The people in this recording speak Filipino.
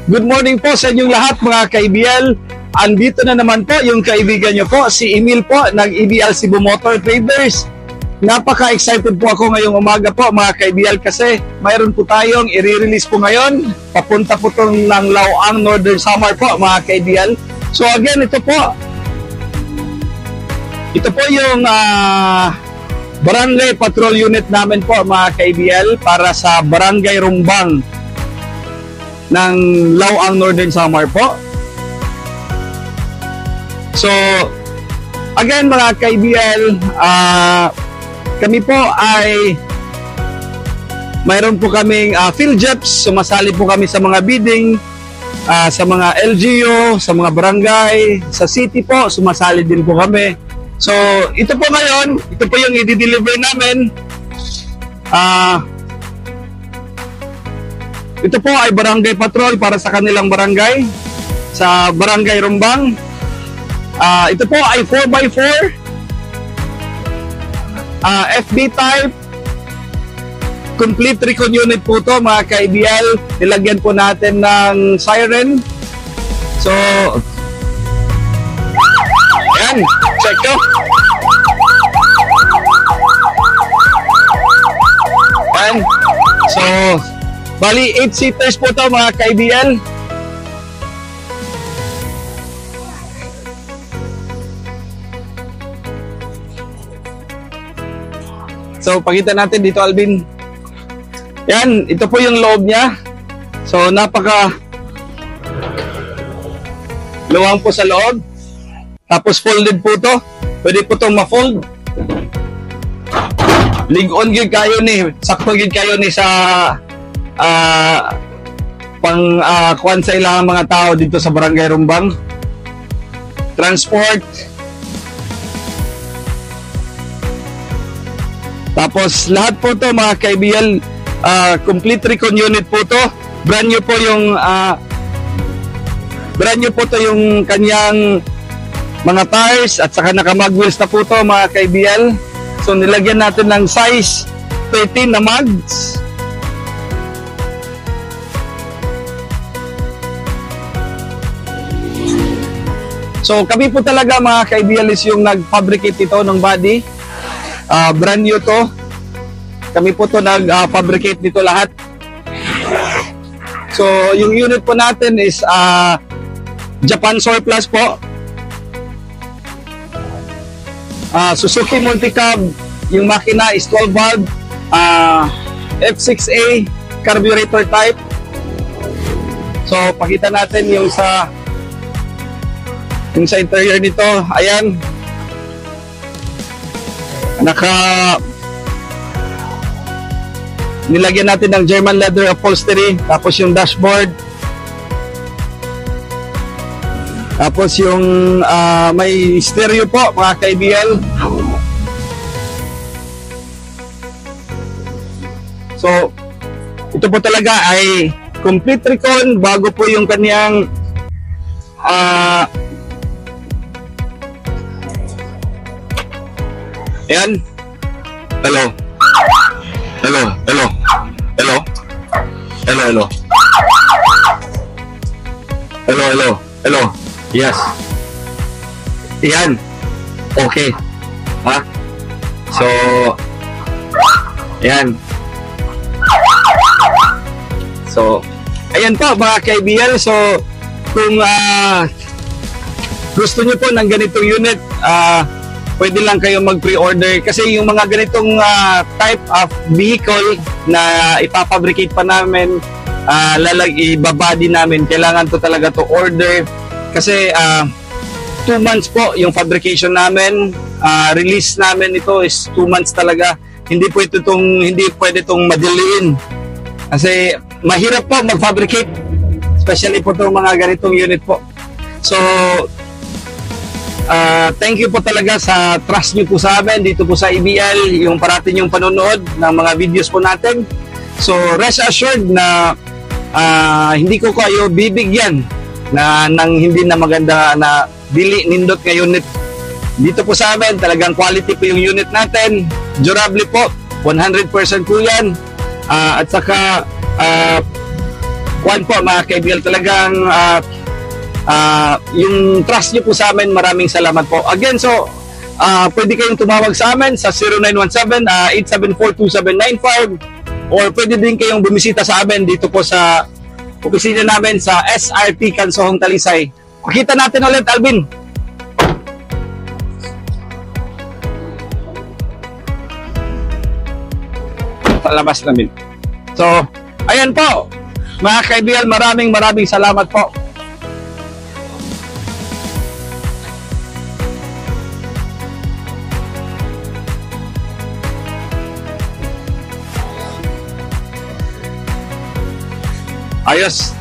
Good morning po sa inyong lahat mga ka-EBL. Andito na naman po yung kaibigan nyo po, si Emil po ng EBL Cebu Motor Traders. Napaka-excited po ako ngayong umaga po mga ka-EBL kasi mayroon po tayong i-release po ngayon. Papunta po itong ng Laoang Northern Samar po mga ka-EBL. So again, ito po yung Barangay Patrol Unit namin po mga ka-EBL para sa Barangay Rumbang ng Laoang Northern Samar po. So again mga ka-EBL, kami po ay mayroon po kaming field jeps, sumasali po kami sa mga bidding, sa mga LGU, sa mga barangay, sa city po, sumasali din po kami. So ito po ngayon, ito po yung i-deliver namin. Ito po ay barangay patrol para sa kanilang barangay, sa Barangay Rumbang. Ito po ay 4x4 FB type, complete recon unit po to mga ka-EBL. Nilagyan po natin ng siren. So yan, check ko. Yan. So bali 8 seaters po to mga ka-EBL. So, pakita natin dito, Alvin. Yan, ito po yung loob niya. So, napaka luwang po sa loob. Tapos, folded po to. Pwede po itong ma-fold. Lig-on yun kayo ni. Sakto yun kayo ni sa kuwan sa ilang mga tao dito sa Barangay Rumbang. Transport. Tapos lahat po to mga ka-EBL, complete recon unit po to. Brand new po yung kanyang mga tires at saka naka-mag wheels na po to mga ka-EBL. So nilagyan natin ng size 13 na mags. So kami po talaga mga ka-EBL is yung nag-fabricate ito ng body. Brand new to. Kami po to nag-fabricate nito lahat. So yung unit po natin is Japan surplus po. Suzuki Multicab. Yung makina is 12 valve, F6A carburetor type. So pakita natin yung sa interior nito. Ayan, nilagyan natin ng German leather upholstery. Tapos yung dashboard, tapos yung may stereo po mga ka-EBL. So ito po talaga ay complete recon. Bago po yung kanyang ayan. Hello. Hello. Hello. Hello. Hello. Hello. Hello. Hello. Hello. Yes. Ayan. Okay. Ha? So ayan. So ayan po mga ka-EBL. So kung gusto niyo po ng ganitong unit, pwede lang kayo mag-pre-order kasi yung mga ganitong type of vehicle na ipapabricate pa namin, ibabody namin, kailangan to talaga to order kasi 2 months po yung fabrication namin. Release namin ito is 2 months talaga. Hindi pwede itong madiliin kasi mahirap po mag-fabricate, especially po itong mga ganitong unit po. So thank you po talaga sa trust niyo po sa amin dito po sa EBL, yung parati yung panonood ng mga videos po natin. So rest assured na hindi ko kayo bibigyan ng hindi na maganda na dili nindot nga unit. Dito po sa amin talagang quality po yung unit natin, durable po, 100% po yan. At saka one po mga kaibigan, talagang yung trust niyo po sa amin, maraming salamat po. Again, so pwede kayong tumawag sa amin sa 0917-874-2795 or pwede din kayong bumisita sa amin dito po sa opisina namin sa SRT Kansohong Talisay. Pakita natin ulit, Alvin. Palabas namin. So, ayan po. Mga kaibigan, maraming salamat po. Ayos.